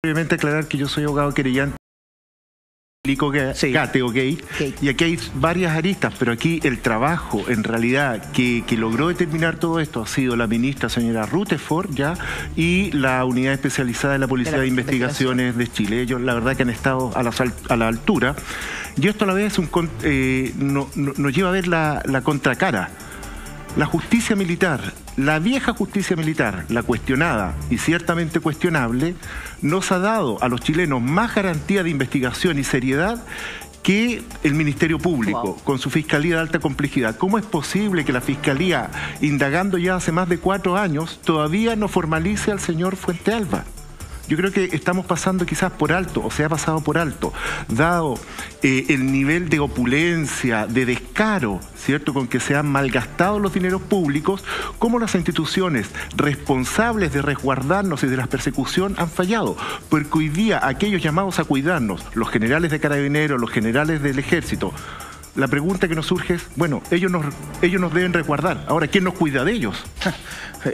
Brevemente aclarar que yo soy abogado querellante. Gate o Gate, y aquí hay varias aristas, pero aquí el trabajo en realidad que logró determinar todo esto ha sido la ministra señora Rutherford y la unidad especializada de la Policía de Investigaciones de Chile. Ellos la verdad que han estado a la altura, y esto a la vez nos lleva a ver la contracara. La justicia militar, la vieja justicia militar, la cuestionada y ciertamente cuestionable, nos ha dado a los chilenos más garantía de investigación y seriedad que el Ministerio Público, con su Fiscalía de alta complejidad. ¿Cómo es posible que la Fiscalía, indagando ya hace más de 4 años, todavía no formalice al señor Fuentealba? Yo creo que estamos pasando quizás por alto, o se ha pasado por alto, dado el nivel de opulencia, de descaro, ¿cierto?, con que se han malgastado los dineros públicos, cómo las instituciones responsables de resguardarnos y de la persecución han fallado. Porque hoy día aquellos llamados a cuidarnos, los generales de Carabineros, los generales del Ejército, la pregunta que nos surge es, bueno, ellos nos deben resguardar. Ahora, ¿quién nos cuida de ellos?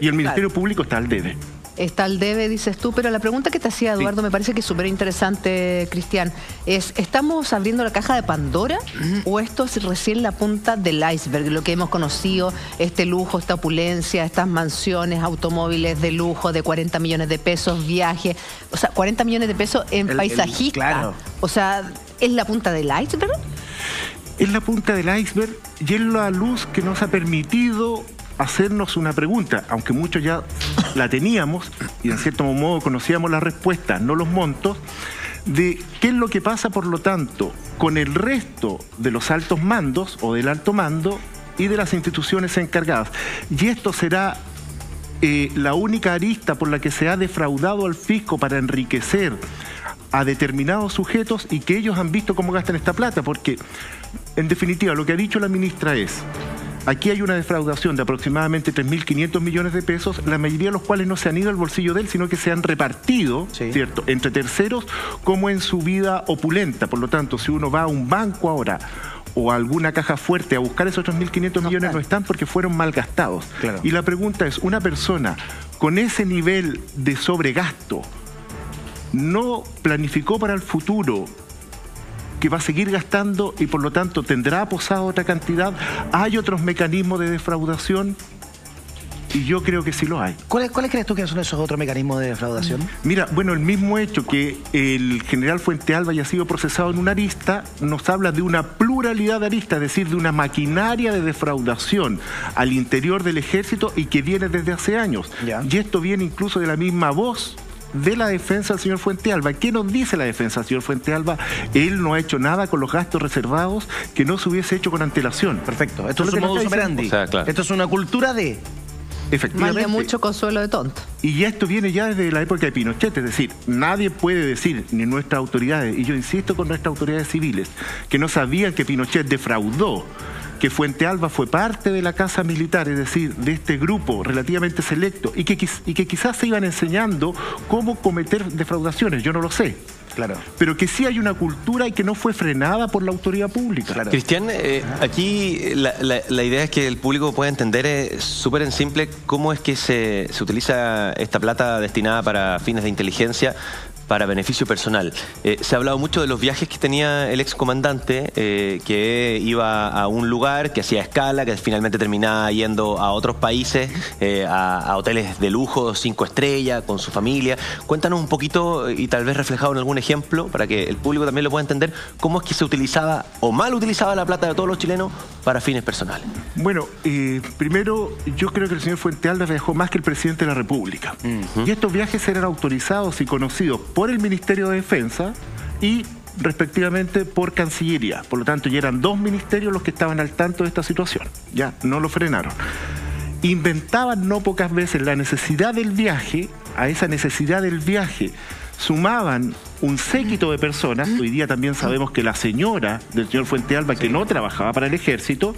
Y el Ministerio Público está al debe. Está al debe, dices tú, pero la pregunta que te hacía Eduardo me parece que es súper interesante, Cristian, es, ¿estamos abriendo la caja de Pandora o esto es recién la punta del iceberg, lo que hemos conocido, este lujo, esta opulencia, estas mansiones, automóviles de lujo de 40 millones de pesos, viajes, o sea, 40 millones de pesos en paisajista, claro. O sea, ¿es la punta del iceberg? Es la punta del iceberg y es la luz que nos ha permitido hacernos una pregunta, aunque muchos ya la teníamos y en cierto modo conocíamos la respuesta, no los montos, de qué es lo que pasa, por lo tanto, con el resto de los altos mandos o del alto mando y de las instituciones encargadas. Y esto será la única arista por la que se ha defraudado al fisco para enriquecer a determinados sujetos y que ellos han visto cómo gastan esta plata, porque en definitiva lo que ha dicho la ministra es: aquí hay una defraudación de aproximadamente 3.500 millones de pesos, la mayoría de los cuales no se han ido al bolsillo de él, sino que se han repartido, ¿cierto?, entre terceros, como en su vida opulenta. Por lo tanto, si uno va a un banco ahora o a alguna caja fuerte a buscar esos 3.500 millones, no están porque fueron mal gastados. Claro. Y la pregunta es, ¿una persona con ese nivel de sobregasto no planificó para el futuro que va a seguir gastando y por lo tanto tendrá posada otra cantidad? ¿Hay otros mecanismos de defraudación? Y yo creo que sí lo hay. ¿Cuáles crees tú que son esos otros mecanismos de defraudación? Mira, bueno, el mismo hecho que el general Fuentealba haya sido procesado en una arista nos habla de una pluralidad de aristas, es decir, de una maquinaria de defraudación al interior del ejército y que viene desde hace años. Y esto viene incluso de la misma voz de la defensa del señor Fuentealba. ¿Qué nos dice la defensa del señor Fuentealba? Él no ha hecho nada con los gastos reservados que no se hubiese hecho con antelación. Perfecto. Esto es un modus operandi. O sea, claro. Esto es una cultura de... Efectivamente. Mal de mucho consuelo de tonto. Y ya esto viene ya desde la época de Pinochet, es decir, nadie puede decir, ni nuestras autoridades, y yo insisto con nuestras autoridades civiles, que no sabían que Pinochet defraudó, que Fuentealba fue parte de la casa militar, es decir, de este grupo relativamente selecto, y que quizás se iban enseñando cómo cometer defraudaciones, yo no lo sé. Claro. Pero que sí hay una cultura y que no fue frenada por la autoridad pública. Claro. Cristian, aquí la idea es que el público pueda entender súper en simple cómo es que se utiliza esta plata destinada para fines de inteligencia para beneficio personal. Se ha hablado mucho de los viajes que tenía el excomandante, que iba a un lugar, que hacía escala, que finalmente terminaba yendo a otros países, a hoteles de lujo, 5 estrellas, con su familia. Cuéntanos un poquito, y tal vez reflejado en algún ejemplo, para que el público también lo pueda entender, cómo es que se utilizaba o mal utilizaba la plata de todos los chilenos para fines personales. Bueno, primero yo creo que el señor Fuentealba viajó más que el presidente de la República. Y estos viajes eran autorizados y conocidos por el Ministerio de Defensa y respectivamente por Cancillería. Por lo tanto, ya eran 2 ministerios los que estaban al tanto de esta situación. Ya, no lo frenaron. Inventaban no pocas veces la necesidad del viaje. A esa necesidad del viaje sumaban un séquito de personas. Hoy día también sabemos que la señora del señor Fuentealba, que no trabajaba para el ejército,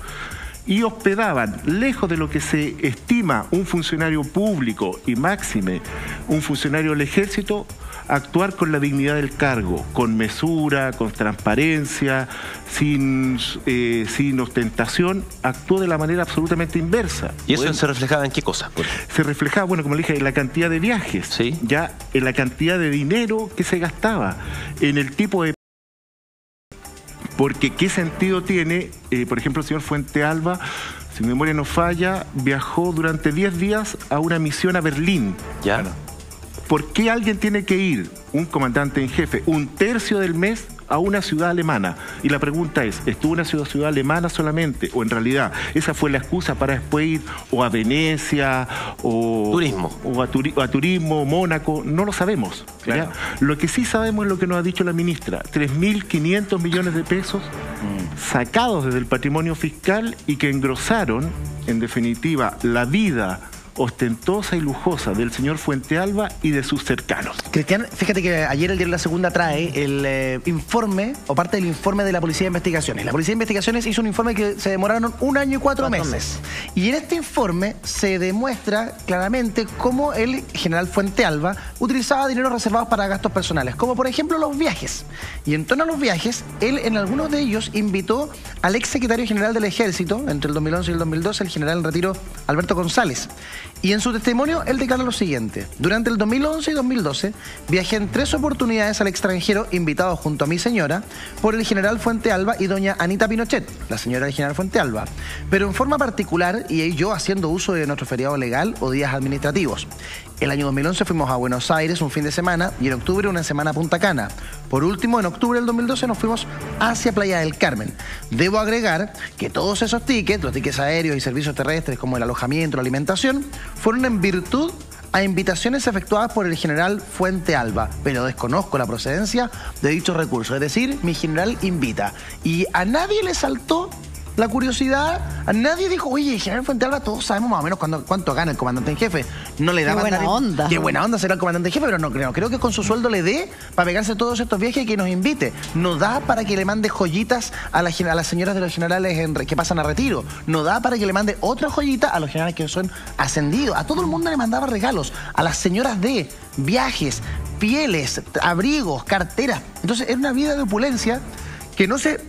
y hospedaban, lejos de lo que se estima un funcionario público y máxime un funcionario del ejército, actuar con la dignidad del cargo, con mesura, con transparencia, sin ostentación, actuó de la manera absolutamente inversa. ¿Y eso se reflejaba en qué cosa? Se reflejaba, bueno, como le dije, en la cantidad de viajes, ¿sí? Ya en la cantidad de dinero que se gastaba, en el tipo de... Porque ¿qué sentido tiene? Por ejemplo, el señor Fuentealba, si mi memoria no falla, viajó durante 10 días a una misión a Berlín. ¿Ya? ¿Por qué alguien tiene que ir, un comandante en jefe, un tercio del mes a una ciudad alemana? Y la pregunta es, ¿estuvo en una ciudad alemana solamente? ¿O en realidad esa fue la excusa para después ir o a Venecia o turismo, o a turismo, Mónaco? No lo sabemos. Claro. Lo que sí sabemos es lo que nos ha dicho la ministra, 3.500 millones de pesos sacados desde el patrimonio fiscal y que engrosaron, en definitiva, la vida ostentosa y lujosa del señor Fuentealba y de sus cercanos. Cristian, fíjate que ayer el diario La Segunda trae el informe, o parte del informe de la Policía de Investigaciones. La Policía de Investigaciones hizo un informe que se demoraron 1 año y 4 meses. Y en este informe se demuestra claramente cómo el general Fuentealba utilizaba dinero reservados para gastos personales, como por ejemplo los viajes. Y en torno a los viajes, él en algunos de ellos invitó al ex secretario general del Ejército, entre el 2011 y el 2012, el general en retiro Alberto González. Y en su testimonio, él declara lo siguiente: durante el 2011 y 2012, viajé en 3 oportunidades al extranjero, invitado junto a mi señora, por el general Fuentealba y doña Anita Pinochet, la señora del general Fuentealba, pero en forma particular y yo haciendo uso de nuestro feriado legal o días administrativos. El año 2011 fuimos a Buenos Aires un fin de semana y en octubre una semana a Punta Cana. Por último, en octubre del 2012 nos fuimos hacia Playa del Carmen. Debo agregar que todos esos tickets, los tickets aéreos y servicios terrestres como el alojamiento, la alimentación, fueron en virtud a invitaciones efectuadas por el general Fuentealba, pero desconozco la procedencia de dichos recursos. Es decir, mi general invita. Y a nadie le saltó la curiosidad, a nadie dijo, oye, el general Fuentealba, todos sabemos más o menos cuánto gana el comandante en jefe. No le daba... Qué buena onda. Qué buena onda será el comandante en jefe, pero no creo. Creo que con su sueldo le dé para pegarse todos estos viajes y que nos invite. No da para que le mande joyitas a las señoras de los generales que pasan a retiro. No da para que le mande otra joyita a los generales que son ascendidos. A todo el mundo le mandaba regalos. A las señoras de viajes, pieles, abrigos, carteras. Entonces era una vida de opulencia que no se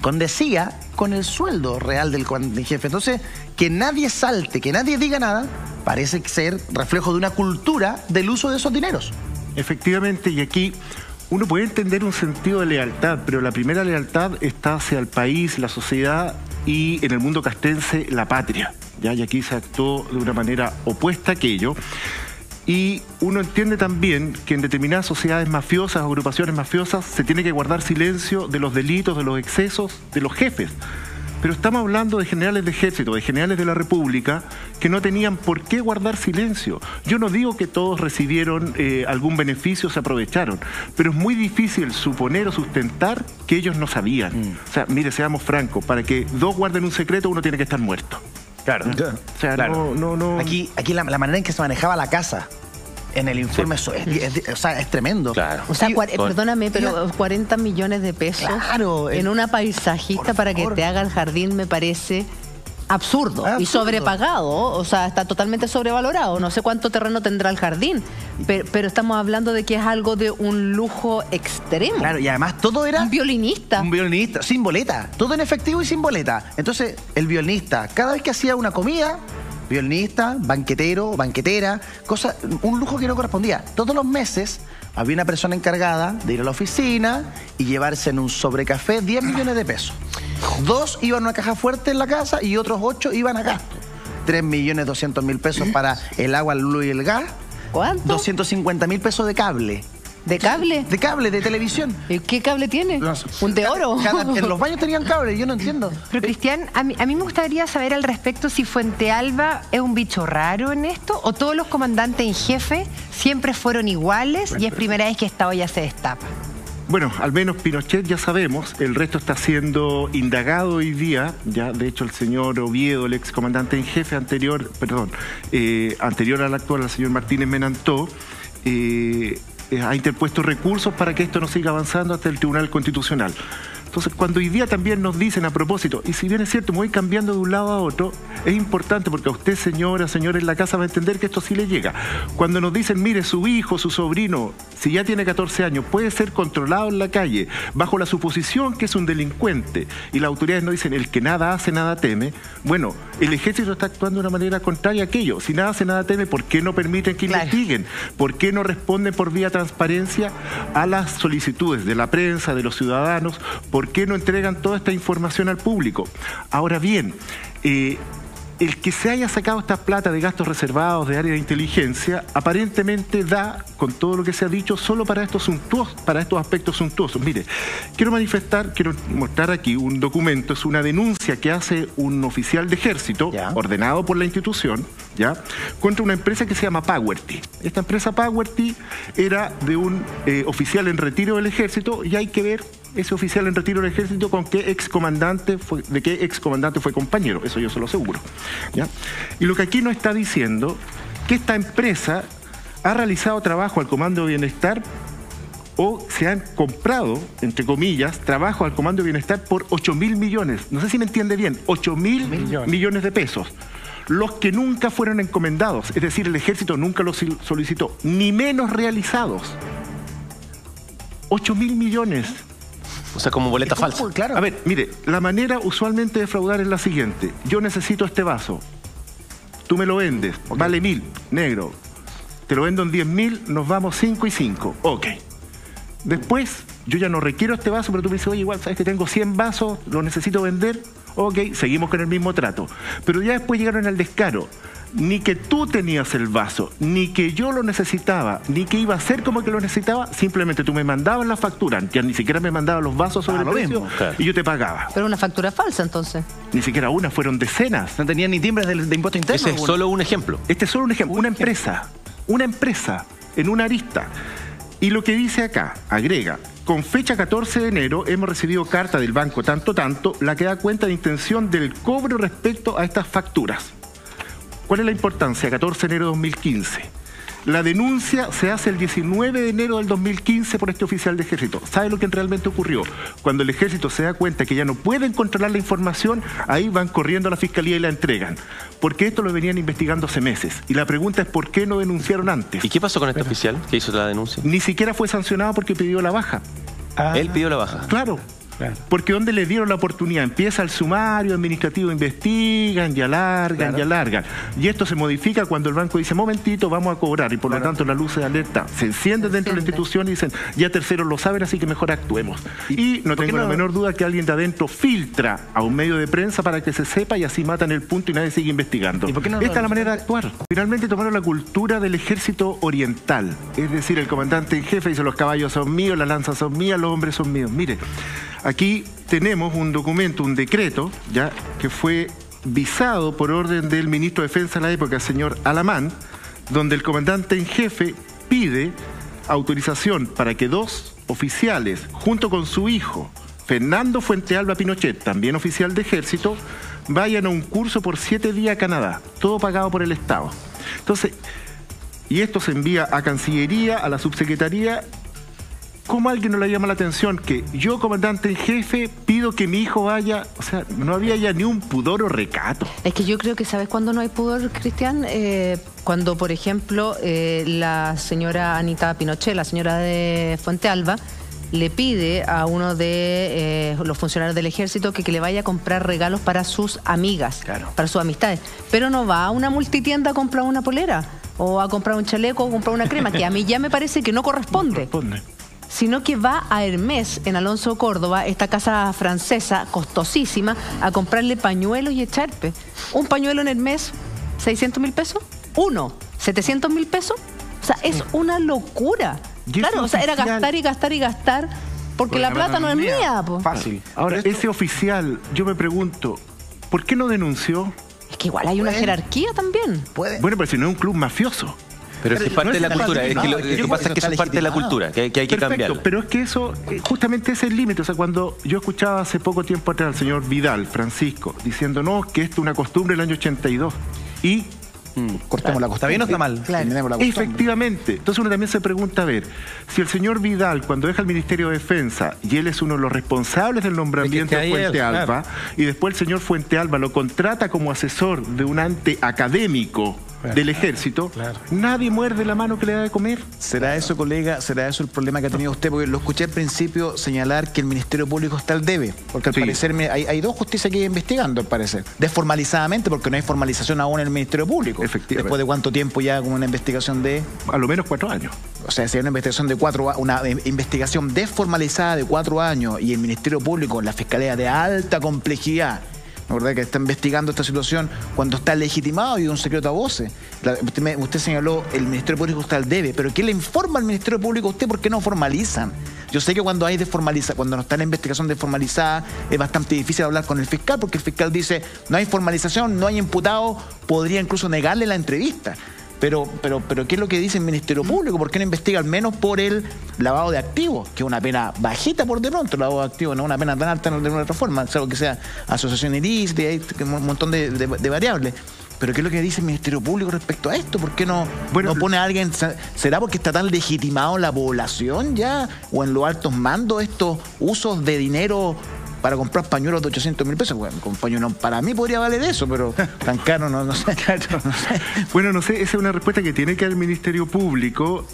condecía con el sueldo real del comandante en jefe. Entonces, que nadie salte, que nadie diga nada, parece ser reflejo de una cultura del uso de esos dineros. Efectivamente, y aquí uno puede entender un sentido de lealtad, pero la primera lealtad está hacia el país, la sociedad y, en el mundo castrense, la patria. ¿Ya? Y aquí se actuó de una manera opuesta a aquello. Y uno entiende también que en determinadas sociedades mafiosas, agrupaciones mafiosas, se tiene que guardar silencio de los delitos, de los excesos, de los jefes. Pero estamos hablando de generales de ejército, de generales de la República, que no tenían por qué guardar silencio. Yo no digo que todos recibieron algún beneficio, se aprovecharon, pero es muy difícil suponer o sustentar que ellos no sabían. O sea, mire, seamos francos, para que 2 guarden un secreto, uno tiene que estar muerto. Claro. O sea, claro. No. Aquí la manera en que se manejaba la casa en el informe sí. es tremendo. Claro. O sea, perdóname, pero 40 millones de pesos en una paisajista para que te haga el jardín me parece absurdo y sobrepagado. O sea, está totalmente sobrevalorado. No sé cuánto terreno tendrá el jardín, pero estamos hablando de que es algo de un lujo extremo. Claro, y además todo era... Un violinista. Un violinista, sin boleta. Todo en efectivo y sin boleta. Entonces, el violinista, cada vez que hacía una comida, violinista, banquetero, banquetera, un lujo que no correspondía. Todos los meses había una persona encargada de ir a la oficina y llevarse en un sobrecafé 10 millones de pesos. 2 iban a una caja fuerte en la casa y otros 8 iban acá. 3.200.000 pesos para el agua, el luz y el gas. ¿Cuánto? 250.000 pesos de cable. ¿De cable? De cable, de televisión. ¿Y qué cable tiene? ¿Un de oro? En los baños tenían cable, yo no entiendo. Pero Cristian, a mí me gustaría saber al respecto si Fuentealba es un bicho raro en esto o todos los comandantes en jefe siempre fueron iguales y es primera vez que esta olla se destapa. Bueno, al menos Pinochet ya sabemos, el resto está siendo indagado hoy día, ya de hecho el señor Oviedo, el ex comandante en jefe anterior al actual, el señor Martínez Menantó, ha interpuesto recursos para que esto no siga avanzando hasta el Tribunal Constitucional. Entonces, cuando hoy día también nos dicen a propósito, y si bien es cierto, me voy cambiando de un lado a otro, es importante porque a usted, señora, señor en la casa, va a entender que esto sí le llega. Cuando nos dicen, mire, su hijo, su sobrino, si ya tiene 14 años, puede ser controlado en la calle, bajo la suposición que es un delincuente, y las autoridades nos dicen, el que nada hace, nada teme, bueno, el ejército está actuando de una manera contraria a aquello. Si nada hace, nada teme, ¿por qué no permiten que investiguen? ¿Por qué no responden por vía transparencia a las solicitudes de la prensa, de los ciudadanos? ¿Por qué no entregan toda esta información al público? Ahora bien, el que se haya sacado estas plata de gastos reservados de área de inteligencia, aparentemente da, con todo lo que se ha dicho, solo para estos aspectos suntuosos. Mire, quiero mostrar aquí un documento, es una denuncia que hace un oficial de ejército, ordenado por la institución, contra una empresa que se llama Powerty. Esta empresa Powerty era de un oficial en retiro del ejército, y hay que ver ese oficial en retiro del ejército de qué excomandante fue compañero, eso yo se lo aseguro. Y lo que aquí nos está diciendo, que esta empresa ha realizado trabajo al Comando de Bienestar, o se han comprado, entre comillas, trabajo al Comando de Bienestar por 8.000 millones, no sé si me entiende bien, 8.000 millones de pesos, los que nunca fueron encomendados, es decir, el ejército nunca los solicitó, ni menos realizados. 8.000 millones. O sea, como boleta falsa. Claro. A ver, mire, la manera usualmente de fraudar es la siguiente. Yo necesito este vaso. Tú me lo vendes. Vale 1.000, negro. Te lo vendo en 10.000, nos vamos 5 y 5. Ok. Después, yo ya no requiero este vaso, pero tú me dices, oye, igual, sabes que tengo 100 vasos, lo necesito vender. Ok, seguimos con el mismo trato. Pero ya después llegaron al descaro. Ni que tú tenías el vaso, ni que yo lo necesitaba, ni que iba a ser como que lo necesitaba, simplemente tú me mandabas la factura, ya ni siquiera me mandabas los vasos sobre el precio, y yo te pagaba. Pero una factura falsa, entonces. Ni siquiera una, fueron decenas. No tenían ni timbres de impuesto interno. Ese es solo un ejemplo. Este es solo un ejemplo, una empresa en una arista. Y lo que dice acá, agrega, con fecha 14 de enero hemos recibido carta del banco tanto, la que da cuenta de intención del cobro respecto a estas facturas. ¿Cuál es la importancia? 14 de enero de 2015. La denuncia se hace el 19 de enero del 2015 por este oficial de ejército. ¿Sabe lo que realmente ocurrió? Cuando el ejército se da cuenta que ya no pueden controlar la información, ahí van corriendo a la fiscalía y la entregan. Porque esto lo venían investigando hace meses. Y la pregunta es ¿por qué no denunciaron antes? ¿Y qué pasó con este oficial que hizo la denuncia? Ni siquiera fue sancionado porque pidió la baja. Él pidió la baja. Claro. Porque donde le dieron la oportunidad, empieza el sumario administrativo, investigan y alargan y alargan. Y esto se modifica cuando el banco dice, momentito, vamos a cobrar. Y por lo tanto la luz de alerta se enciende dentro de la institución y dicen, ya terceros lo saben, así que mejor actuemos. Y no tengo la menor duda que alguien de adentro filtra a un medio de prensa para que se sepa y así matan el punto y nadie sigue investigando. Esta es la manera de actuar. Finalmente tomaron la cultura del ejército oriental. Es decir, el comandante en jefe dice, los caballos son míos, las lanzas son mías, los hombres son míos. Mire, aquí tenemos un documento, un decreto, que fue visado por orden del ministro de Defensa de la época, el señor Alamán, donde el comandante en jefe pide autorización para que 2 oficiales, junto con su hijo, Fernando Fuentealba Pinochet, también oficial de ejército, vayan a un curso por 7 días a Canadá, todo pagado por el Estado. Entonces, y esto se envía a Cancillería, a la Subsecretaría. ¿Cómo a alguien no le llama la atención que yo, comandante en jefe, pido que mi hijo vaya? O sea, no había ya ni un pudor o recato. Es que yo creo que, ¿sabes cuándo no hay pudor, Cristian? Cuando, por ejemplo, la señora Anita Pinochet, la señora de Fuentealba, le pide a uno de los funcionarios del ejército que le vaya a comprar regalos para sus amigas, para sus amistades. Pero no va a una multitienda a comprar una polera, o a comprar un chaleco, o a comprar una crema, que a mí ya me parece que no corresponde. Sino que va a Hermès, en Alonso Córdoba, esta casa francesa costosísima, a comprarle pañuelos y echarpe. Un pañuelo en Hermès, 600.000 pesos. Uno, 700.000 pesos. O sea, es una locura. Claro, o sea, era gastar y gastar y gastar, porque la plata no es mía. Fácil. Ahora, ese oficial, yo me pregunto, ¿por qué no denunció? Es que igual hay una jerarquía también. Bueno, pero si no es un club mafioso. Pero es que parte de la cultura, es que lo que pasa es que eso es parte de la cultura, que hay que cambiarla. Pero es que eso, justamente ese es el límite. O sea, cuando yo escuchaba hace poco tiempo atrás al señor Vidal, Francisco, diciendo, no, que esto es una costumbre del año 82. Y Cortemos la costumbre. ¿Está bien o está mal? Claro. Terminemos la costumbre. Efectivamente. Entonces uno también se pregunta, a ver, si el señor Vidal, cuando deja el Ministerio de Defensa, y él es uno de los responsables del nombramiento de Fuente Alba, y después el señor Fuente Alba lo contrata como asesor de un ente académico del ejército, nadie muerde la mano que le da de comer. ¿Será eso, colega? ¿Será eso el problema que ha tenido usted? Porque lo escuché al principio señalar que el Ministerio Público está al debe. Porque al parecer hay dos justicias que investigando, al parecer. Desformalizadamente, porque no hay formalización aún en el Ministerio Público. Efectivamente. Después de cuánto tiempo ya con una investigación de... A lo menos 4 años. O sea, si hay una investigación desformalizada de 4 años y el Ministerio Público, la Fiscalía de alta complejidad, la verdad que está investigando esta situación cuando está legitimado y de un secreto a voces. Usted señaló, el Ministerio Público está al debe, pero ¿qué le informa al Ministerio Público a usted? ¿Por qué no formalizan? Yo sé que cuando cuando no está la investigación desformalizada, es bastante difícil hablar con el fiscal, porque el fiscal dice, no hay formalización, no hay imputado, podría incluso negarle la entrevista. Pero ¿qué es lo que dice el Ministerio Público? ¿Por qué no investiga al menos por el lavado de activos? Que es una pena bajita por de pronto, el lavado de activos, no una pena tan alta de una otra forma, salvo que sea asociación ilícita, hay un montón de variables. Pero ¿qué es lo que dice el Ministerio Público respecto a esto? ¿Por qué no pone a alguien? ¿Será porque está tan legitimado la población ya? ¿O en los altos mandos estos usos de dinero para comprar pañuelos de 800.000 pesos? Bueno, con pañuelos para mí podría valer eso, pero tan caro no sé. Bueno, no sé, esa es una respuesta que tiene que dar el Ministerio Público.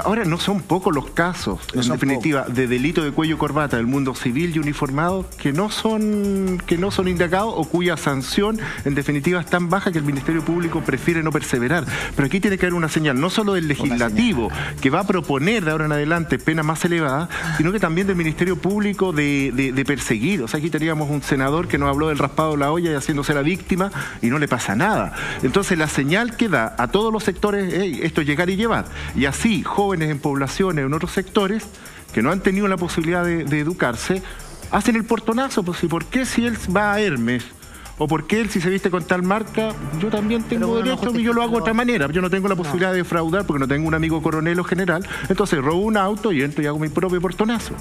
Ahora, no son pocos los casos, en definitiva, de delito de cuello y corbata del mundo civil y uniformado que no son indagados o cuya sanción, en definitiva, es tan baja que el Ministerio Público prefiere no perseverar. Pero aquí tiene que haber una señal, no solo del legislativo, que va a proponer de ahora en adelante penas más elevadas, sino que también del Ministerio Público de perseguir. O sea, aquí teníamos un senador que nos habló del raspado de la olla y haciéndose la víctima y no le pasa nada. Entonces, la señal que da a todos los sectores, esto es llegar y llevar. Y así, jóvenes en poblaciones, en otros sectores, que no han tenido la posibilidad de educarse, hacen el portonazo. Pues, ¿y por qué si él va a Hermes? ¿O por qué él, si se viste con tal marca, yo también tengo derecho y yo lo hago de otra manera? Yo no tengo la posibilidad de defraudar porque no tengo un amigo coronel o general. Entonces robo un auto y entro y hago mi propio portonazo.